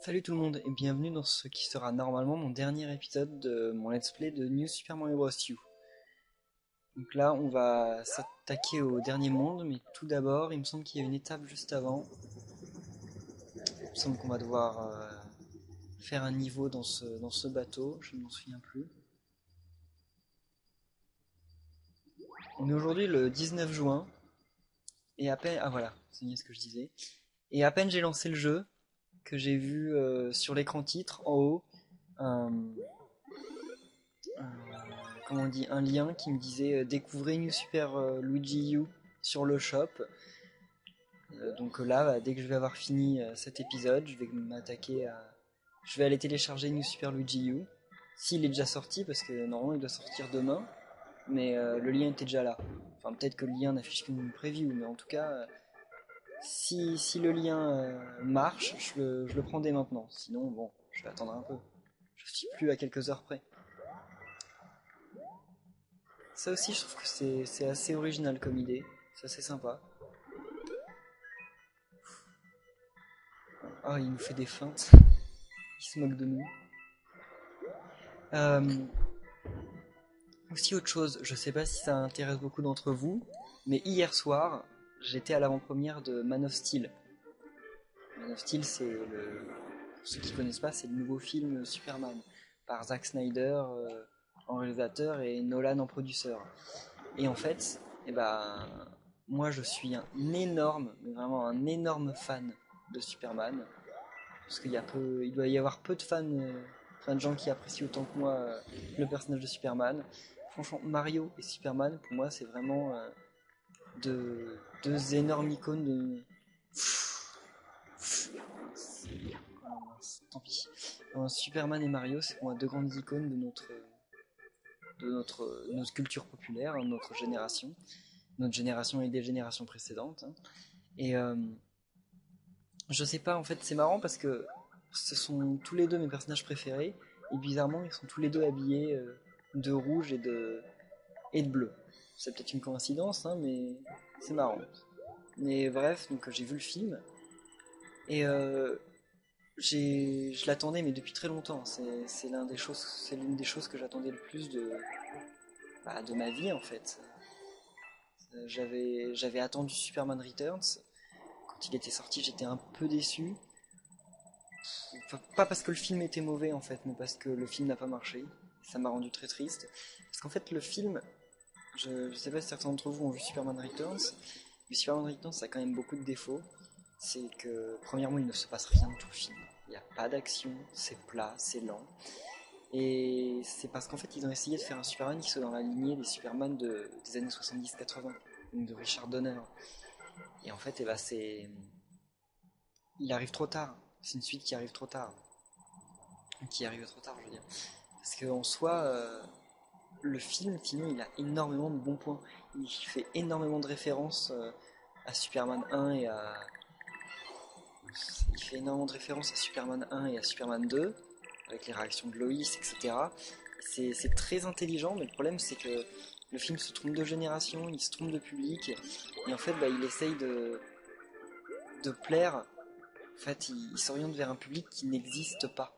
Salut tout le monde et bienvenue dans ce qui sera normalement mon dernier épisode de mon let's play de New Super Mario Bros. U. Donc là on va s'attaquer au dernier monde, mais tout d'abord il me semble qu'il y a une étape juste avant. Il me semble qu'on va devoir faire un niveau dans ce bateau, je ne m'en souviens plus. On est aujourd'hui le 19 juin et à peine... Ah voilà, c'est bien ce que je disais. Et à peine j'ai lancé le jeu que j'ai vu sur l'écran titre en haut un, comment on dit, un lien qui me disait découvrez New Super Luigi U sur le shop. Donc là, dès que je vais avoir fini cet épisode, je vais m'attaquer à... Je vais aller télécharger New Super Luigi U. S'il est déjà sorti, parce que normalement il doit sortir demain, mais le lien était déjà là. Enfin, peut-être que le lien n'affiche qu'une preview, mais en tout cas, si le lien marche, je le prends dès maintenant. Sinon, bon, je vais attendre un peu. Je suis plus à quelques heures près. Ça aussi, je trouve que c'est assez original comme idée. C'est assez sympa. Ah, il nous fait des feintes. Il se moque de nous. Euh, Aussi autre chose, je sais pas si ça intéresse beaucoup d'entre vous, mais hier soir, j'étais à l'avant-première de Man of Steel. Man of Steel, pour ceux qui connaissent pas, c'est le nouveau film Superman par Zack Snyder en réalisateur et Nolan en producteur. Et en fait, eh ben, moi je suis un énorme, mais vraiment un énorme fan de Superman. Parce il doit y avoir peu de fans, enfin de gens qui apprécient autant que moi le personnage de Superman. Franchement, Mario et Superman, pour moi, c'est vraiment deux énormes icônes de. Ah, mince, tant pis. Superman et Mario, c'est pour moi deux grandes icônes de notre culture populaire, hein, de notre génération et des générations précédentes. Hein. Et je sais pas, en fait, c'est marrant parce que ce sont tous les deux mes personnages préférés, et bizarrement, ils sont tous les deux habillés de rouge et de bleu. C'est peut-être une coïncidence, hein, mais c'est marrant. Mais bref, donc j'ai vu le film, et je l'attendais, mais depuis très longtemps. C'est l'une des choses que j'attendais le plus de ma vie, en fait. J'avais attendu Superman Returns. Quand il était sorti, j'étais un peu déçu. Enfin, pas parce que le film était mauvais en fait, mais parce que le film n'a pas marché. Ça m'a rendu très triste. Parce qu'en fait, le film, je sais pas si certains d'entre vous ont vu Superman Returns, mais Superman Returns a quand même beaucoup de défauts. C'est que, premièrement, il ne se passe rien de tout le film. Il n'y a pas d'action, c'est plat, c'est lent. Et c'est parce qu'en fait, ils ont essayé de faire un Superman qui soit dans la lignée des Superman des années 70-80, donc de Richard Donner. Et en fait, eh ben, il arrive trop tard. C'est une suite qui arrive trop tard. Qui arrive trop tard, je veux dire. Parce qu'en soi, le film, sinon, il a énormément de bons points. Il fait énormément de références à Superman 1 et à. Il fait énormément de références à Superman 1 et à Superman 2, avec les réactions de Lois, etc. C'est très intelligent, mais le problème, c'est que le film se trompe de génération, il se trompe de public, et en fait, il essaye de plaire. En fait, il s'oriente vers un public qui n'existe pas.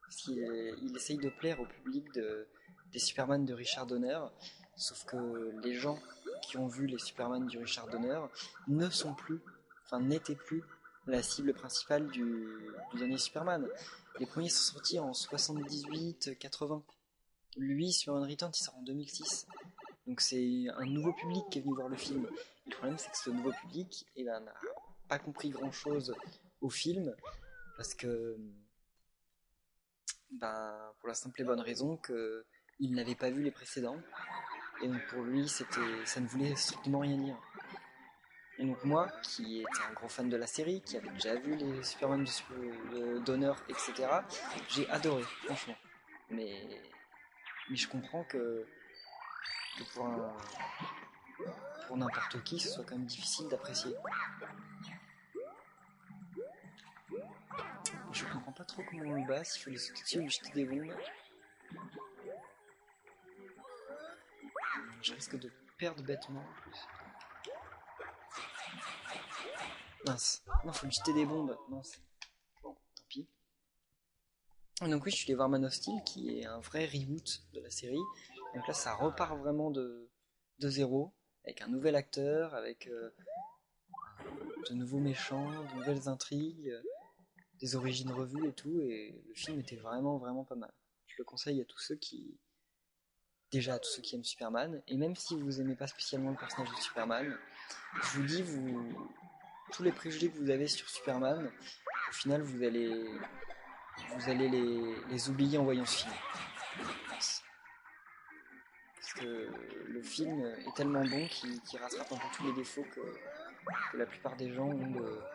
Parce qu'il essaye de plaire au public des Superman de Richard Donner, sauf que les gens qui ont vu les Superman du Richard Donner ne sont plus, enfin n'étaient plus la cible principale du dernier Superman. Les premiers sont sortis en 78-80. Lui, Superman Returns, il sort en 2006. Donc c'est un nouveau public qui est venu voir le film. Le problème, c'est que ce nouveau public n'a pas compris grand-chose au film, parce que pour la simple et bonne raison qu'il n'avait pas vu les précédents. Et donc pour lui, ça ne voulait strictement rien dire. Et donc moi, qui était un gros fan de la série, qui avait déjà vu les Superman de Donner, etc., j'ai adoré, franchement. Mais je comprends que pour n'importe qui, ce soit quand même difficile d'apprécier. Je comprends pas trop comment on le bat, s'il faut les sauter ou lui jeter des bombes. Je risque de perdre bêtement. Mince. Non, faut lui jeter des bombes. Mince. Bon, tant pis. Donc oui, je suis allé voir Man of Steel, qui est un vrai reboot de la série. Donc là, ça repart vraiment de zéro, avec un nouvel acteur, avec de nouveaux méchants, de nouvelles intrigues, des origines revues et tout. Et le film était vraiment, vraiment pas mal. Je le conseille à tous ceux qui, déjà à tous ceux qui aiment Superman, et même si vous aimez pas spécialement le personnage de Superman, je vous dis, tous les préjugés que vous avez sur Superman, au final, vous allez les oublier en voyant ce film. Parce que le film est tellement bon qu'il rattrape un peu tous les défauts que la plupart des gens ont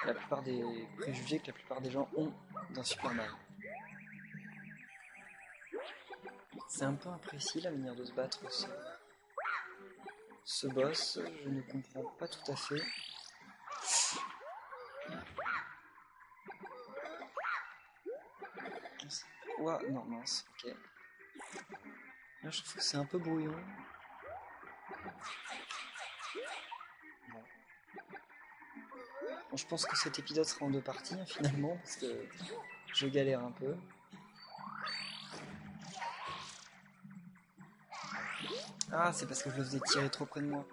la plupart des préjugés que la plupart des gens ont d'un Superman. C'est un peu imprécis la manière de se battre ce boss, je ne comprends pas tout à fait. Ouah, non mince, ok. Là je trouve que c'est un peu brouillon. Bon. Bon, je pense que cet épisode sera en deux parties hein, finalement, parce que je galère un peu. Ah, c'est parce que je le faisais tirer trop près de moi.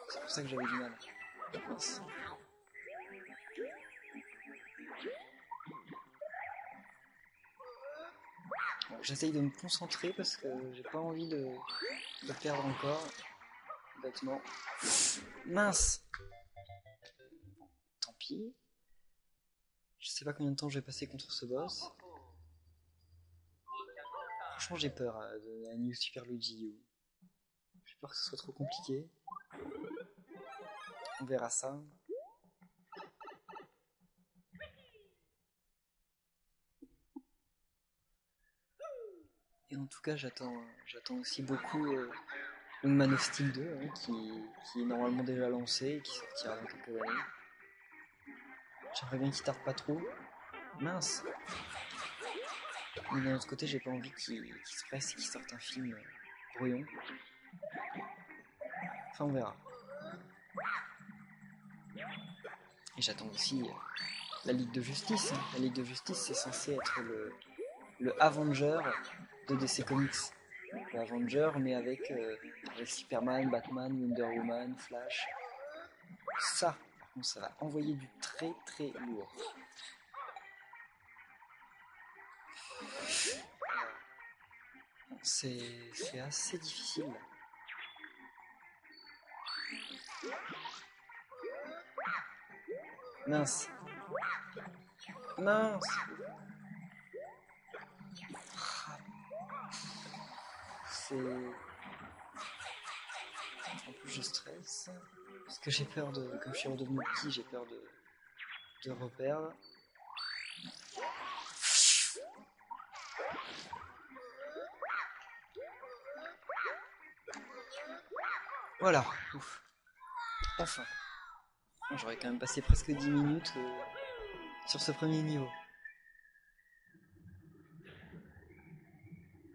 C'est pour ça que j'avais du mal. Mince. Bon, j'essaye de me concentrer parce que j'ai pas envie de perdre encore. Bêtement. Mince. Tant pis. Je sais pas combien de temps je vais passer contre ce boss. Franchement, j'ai peur de la New Super Luigi U. J'ai peur que ce soit trop compliqué. On verra ça. Et en tout cas, j'attends aussi beaucoup le Man of Steel 2, hein, qui est normalement déjà lancé et qui sortira dans quelques années. J'aimerais bien qu'il tarde pas trop. Mince. Mais d'un autre côté, j'ai pas envie qu'il se presse et qu'il sorte un film brouillon. Enfin, on verra. Et j'attends aussi la Ligue de Justice. La Ligue de Justice, c'est censé être le Avenger de DC Comics. Le Avenger, mais avec Superman, Batman, Wonder Woman, Flash. Ça, par contre, ça va envoyer du très très lourd. C'est assez difficile. Mince. Mince. C'est... En plus, je stresse. Parce que j'ai peur de... Comme je suis redevenu petit, j'ai peur de reperdre. Voilà. Ouf. Enfin. J'aurais quand même passé presque 10 minutes sur ce premier niveau.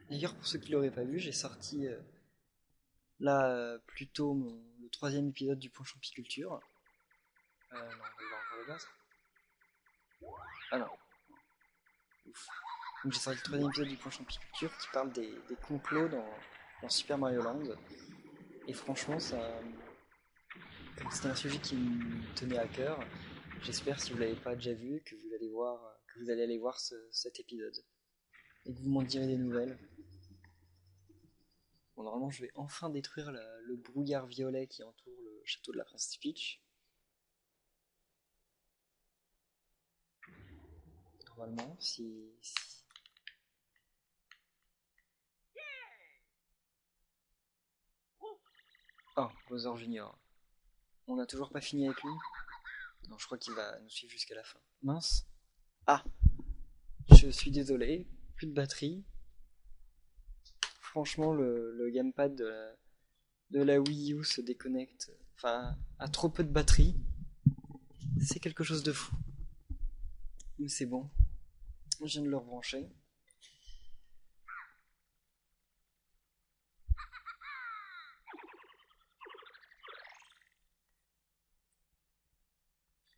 D'ailleurs, pour ceux qui l'auraient pas vu, j'ai sorti là plutôt le troisième épisode du Point Champiculture. Non, on va encore le battre. Ah non. Ouf. Donc j'ai sorti le troisième épisode du Point Champiculture qui parle des complots dans Super Mario Land. Et franchement, comme c'était un sujet qui me tenait à cœur, j'espère si vous l'avez pas déjà vu que vous allez aller voir cet épisode et que vous m'en direz des nouvelles. Bon, normalement, je vais enfin détruire le brouillard violet qui entoure le château de la Princesse Peach. Normalement, si... Oh, Bowser Junior. On n'a toujours pas fini avec lui. Non, je crois qu'il va nous suivre jusqu'à la fin. Mince. Ah, je suis désolé. Plus de batterie. Franchement, le gamepad de la Wii U se déconnecte. Enfin, a trop peu de batterie. C'est quelque chose de fou. Mais c'est bon. Je viens de le rebrancher.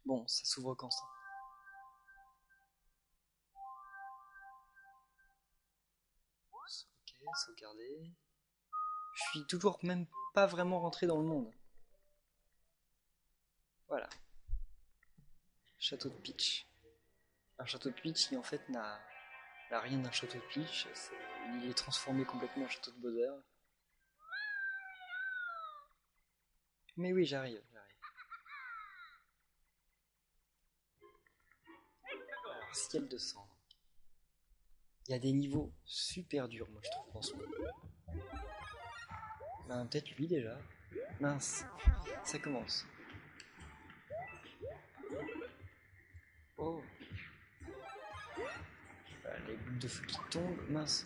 Bon, ça s'ouvre quand ça? sauvegarder. Je suis toujours même pas vraiment rentré dans le monde. Voilà. Château de Peach. Un château de Peach qui en fait n'a rien d'un château de Peach. Il est transformé complètement en château de Bowser. Mais oui, j'arrive. Alors, ciel de cendre. Il y a des niveaux super durs, moi je trouve, dans ce monde. Ben, peut-être lui déjà. Mince, ça commence. Oh. Voilà, les boules de feu qui tombent, mince.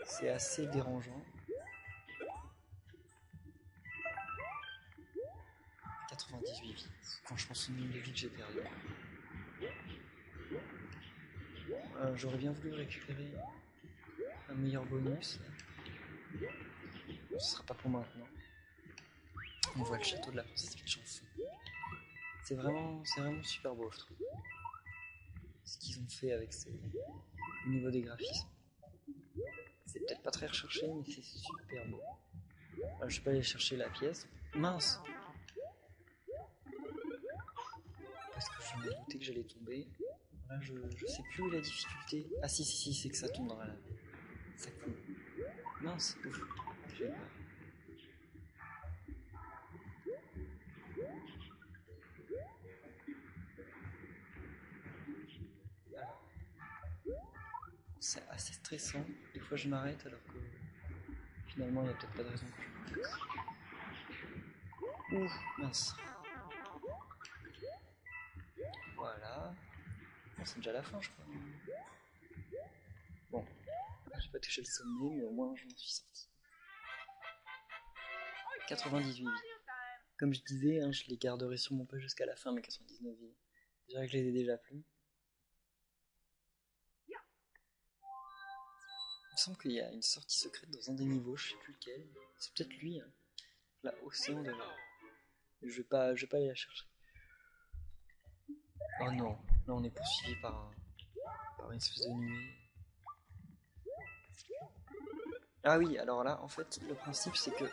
C'est assez dérangeant. 98 vies. Franchement, ce nombre de vies que j'ai perdu. J'aurais bien voulu récupérer un meilleur bonus. Ce sera pas pour maintenant. On voit le château de la princesse Peach en fond. C'est vraiment super beau, je trouve. Ce qu'ils ont fait avec au niveau des graphismes. C'est peut-être pas très recherché, mais c'est super beau. Alors, je vais pas aller chercher la pièce. Mince! Parce que je me doutais que j'allais tomber. Là, je sais plus où est la difficulté. Ah si, c'est que ça tombe dans la lave. Ça coule. Mince, ouf, j'ai peur. C'est assez stressant. Des fois, je m'arrête alors que finalement, il n'y a peut-être pas de raison que je m'arrête. Ouh, mince. Voilà. Bon, c'est déjà la fin, je crois. Bon, j'ai pas touché le sommet, mais au moins, je m'en suis sorti. 98 vies. Comme je disais, hein, je les garderai sûrement pas jusqu'à la fin, mes 99 vies. Déjà que je les ai déjà plus. Il me semble qu'il y a une sortie secrète dans un des niveaux, je sais plus lequel. C'est peut-être lui, hein. Là, océan de lave. Je vais pas aller la chercher. Oh non, là on est poursuivi par une espèce de nuée. Ah oui, alors là, en fait, le principe c'est que...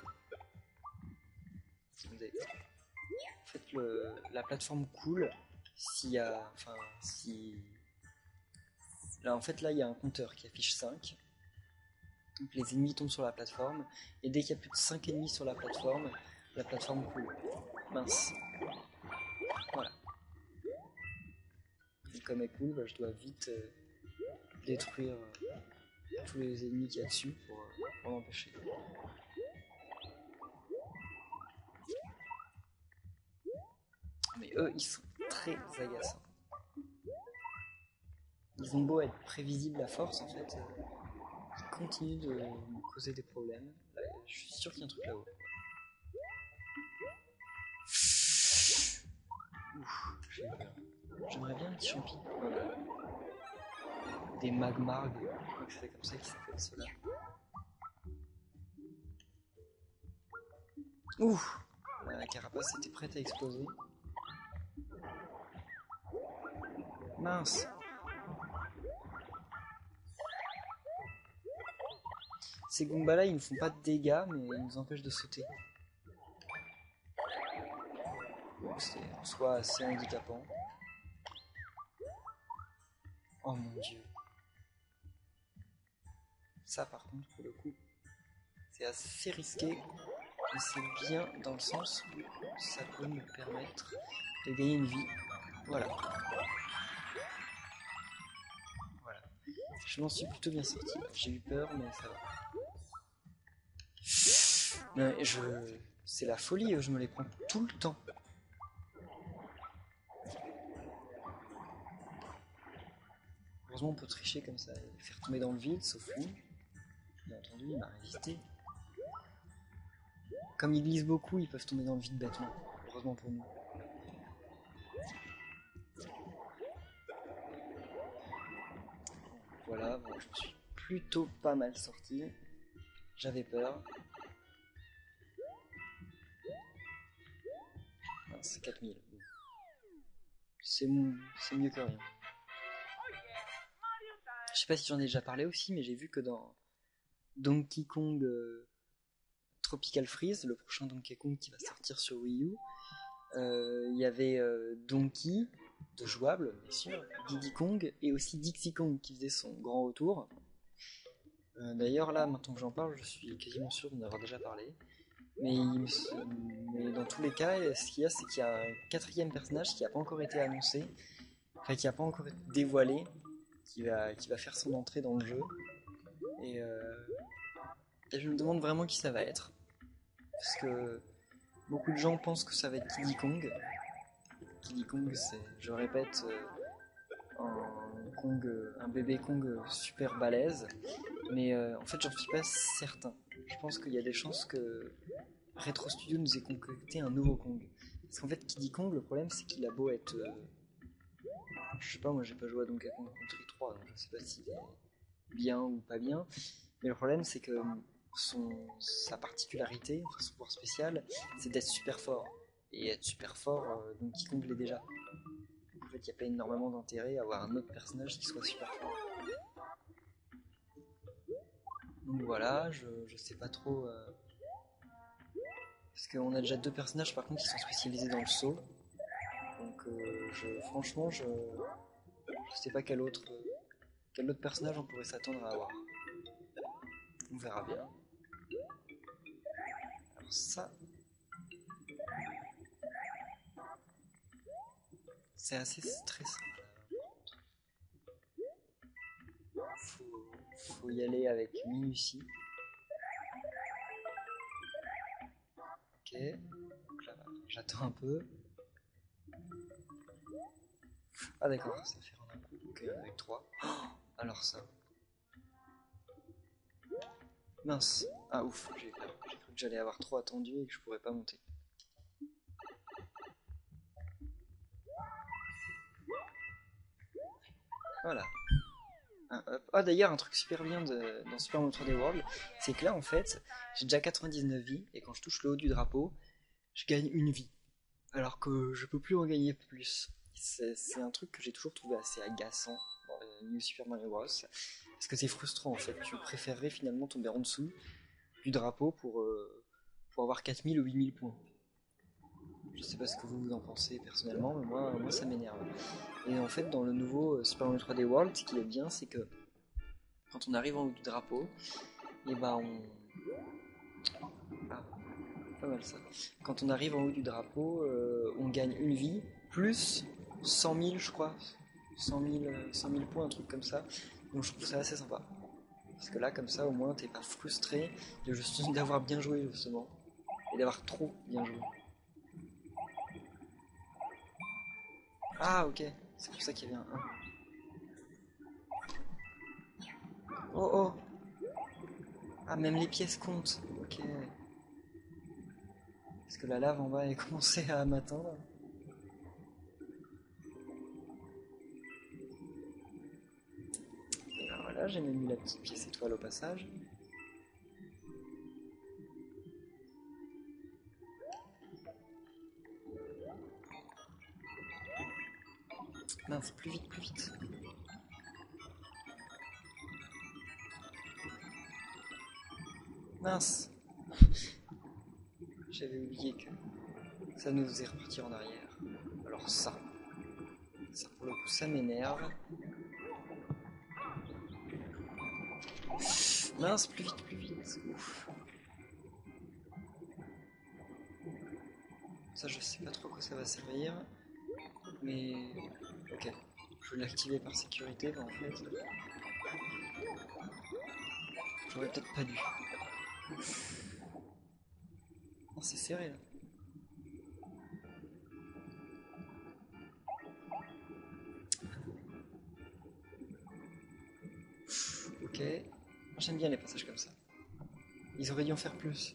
Attendez. En fait, la plateforme coule s'il y a... Enfin, si... Là, en fait, là, il y a un compteur qui affiche 5. Donc les ennemis tombent sur la plateforme. Et dès qu'il y a plus de 5 ennemis sur la plateforme coule. Mince. Voilà. Et comme elle coule, bah, je dois vite détruire tous les ennemis qu'il y a dessus pour l'empêcher. Mais eux, ils sont très agaçants. Ils ont beau être prévisibles à force, en fait, ils continuent de me causer des problèmes. Là, je suis sûr qu'il y a un truc là-haut. Ouf, j'ai eu peur. J'aimerais bien un petit champi. Voilà. Des magmargs, je crois que c'est comme ça qu'ils s'appellent ceux-là. Ouf, la carapace était prête à exploser. Mince. Ces Goombas là, ils ne font pas de dégâts, mais ils nous empêchent de sauter. C'est en soi assez handicapant. Oh mon dieu. Ça par contre, pour le coup, c'est assez risqué. Mais c'est bien dans le sens où ça peut me permettre de gagner une vie. Voilà. Voilà. Je m'en suis plutôt bien sorti. J'ai eu peur, mais ça va. Non, c'est la folie, je me les prends tout le temps. Heureusement, on peut tricher comme ça et faire tomber dans le vide, sauf lui. Bien entendu, il m'a résisté. Comme ils glissent beaucoup, ils peuvent tomber dans le vide bêtement. Heureusement pour nous. Voilà, bon, je me suis plutôt pas mal sorti. J'avais peur. Ah, c'est 4000. C'est mieux que rien. Je sais pas si j'en ai déjà parlé aussi, mais j'ai vu que dans Donkey Kong Tropical Freeze, le prochain Donkey Kong qui va sortir sur Wii U, il y avait Donkey, de jouable, bien sûr, Diddy Kong et aussi Dixie Kong qui faisait son grand retour. D'ailleurs, là, maintenant que j'en parle, je suis quasiment sûr d'en avoir déjà parlé. Mais dans tous les cas, ce qu'il y a, c'est qu'il y a un quatrième personnage qui n'a pas encore été annoncé, enfin qui n'a pas encore été dévoilé, qui va faire son entrée dans le jeu. Et, et je me demande vraiment qui ça va être. Parce que beaucoup de gens pensent que ça va être Kiddy Kong. Kiddy Kong, c'est, je répète, un bébé Kong super balèze. Mais en fait, j'en suis pas certain. Je pense qu'il y a des chances que Retro Studio nous ait concocté un nouveau Kong. Parce qu'en fait, Kiddy Kong, le problème, c'est qu'il a beau être... je sais pas, moi j'ai pas joué à Donkey Kong Country 3, donc je sais pas s'il est bien ou pas bien. Mais le problème, c'est que sa particularité, enfin son pouvoir spécial, c'est d'être super fort. Et être super fort, Donkey Kong l'est déjà. Donc, en fait, il n'y a pas énormément d'intérêt à avoir un autre personnage qui soit super fort. Donc voilà, je sais pas trop... Parce qu'on a déjà deux personnages par contre qui sont spécialisés dans le saut. Donc franchement, je sais pas quel autre personnage on pourrait s'attendre à avoir. On verra bien. Alors ça, c'est assez stressant. Faut y aller avec minutie. Ok, donc là, j'attends un peu. Ah d'accord, ça fait en un coup, donc avec 3. Oh, alors ça. Mince. Ah ouf, j'ai cru que j'allais avoir trop attendu et que je pourrais pas monter. Voilà. Ah d'ailleurs, un truc super bien dans Super Mario 3D World, c'est que là en fait, j'ai déjà 99 vies et quand je touche le haut du drapeau, je gagne une vie. Alors que je peux plus en gagner plus. C'est un truc que j'ai toujours trouvé assez agaçant dans les New Super Mario Bros. Parce que c'est frustrant en fait. Tu préférerais finalement tomber en dessous du drapeau pour avoir 4000 ou 8000 points. Je sais pas ce que vous en pensez personnellement, mais moi ça m'énerve. Et en fait, dans le nouveau Super Mario 3D World, ce qui est bien, c'est que quand on arrive en haut du drapeau, et ben on. Ah, pas mal ça. Quand on arrive en haut du drapeau, on gagne une vie, plus 100 000, je crois. 100 000 points, un truc comme ça. Donc je trouve ça assez sympa. Parce que là, comme ça, au moins, t'es pas frustré de juste d'avoir bien joué, justement. Et d'avoir trop bien joué. Ah, ok. C'est pour ça qu'il y avait un 1. Oh, oh. Ah, même les pièces comptent. Ok. Parce que la lave en bas, elle commençait à m'atteindre. Et ben voilà, j'ai même eu la petite pièce étoile au passage. Mince, plus vite, plus vite. Mince. J'avais oublié que ça nous faisait repartir en arrière. Alors ça pour le coup, ça m'énerve. Mince, plus vite, plus vite. Ouf. Ça, je sais pas trop à quoi ça va servir. Mais... Ok. Je vais l'activer par sécurité, mais en fait... J'aurais peut-être pas dû. Oh, c'est serré, là. Ok. J'aime bien les passages comme ça. Ils auraient dû en faire plus.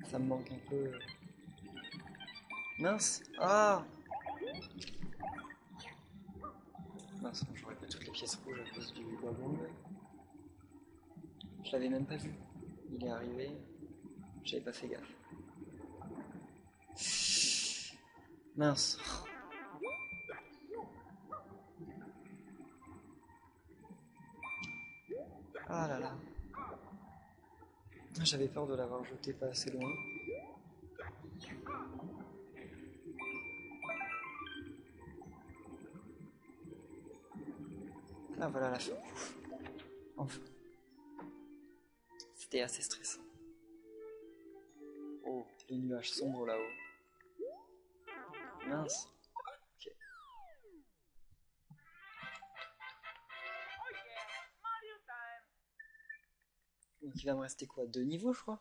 Ça me manque un peu... Mince. Ah. Mince, j'aurais pas toutes les pièces rouges à cause du wagong. Je l'avais même pas vu. Il est arrivé. J'avais pas fait gaffe. Mince. Ah là là. J'avais peur de l'avoir jeté pas assez loin. Ah voilà la fin. Enfin. C'était assez stressant. Oh, les nuages sombres là-haut. Mince. Ok. Donc il va me rester quoi? 2 niveaux je crois?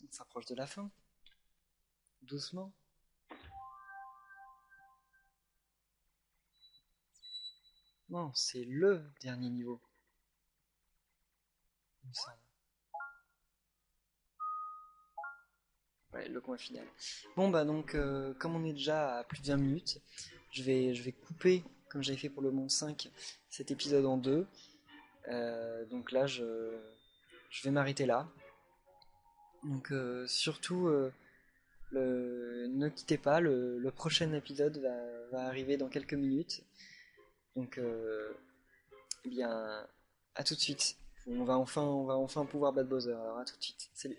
On s'approche de la fin. Doucement. Non, c'est le dernier niveau. Il me semble. Ouais, le coin final. Bon bah donc comme on est déjà à plus de 20 minutes, je vais couper, comme j'avais fait pour le monde 5, cet épisode en deux. Donc là je vais m'arrêter là. Donc surtout ne quittez pas, le prochain épisode va arriver dans quelques minutes. Donc eh bien à tout de suite. On va enfin pouvoir battre Bowser, alors à tout de suite. Salut.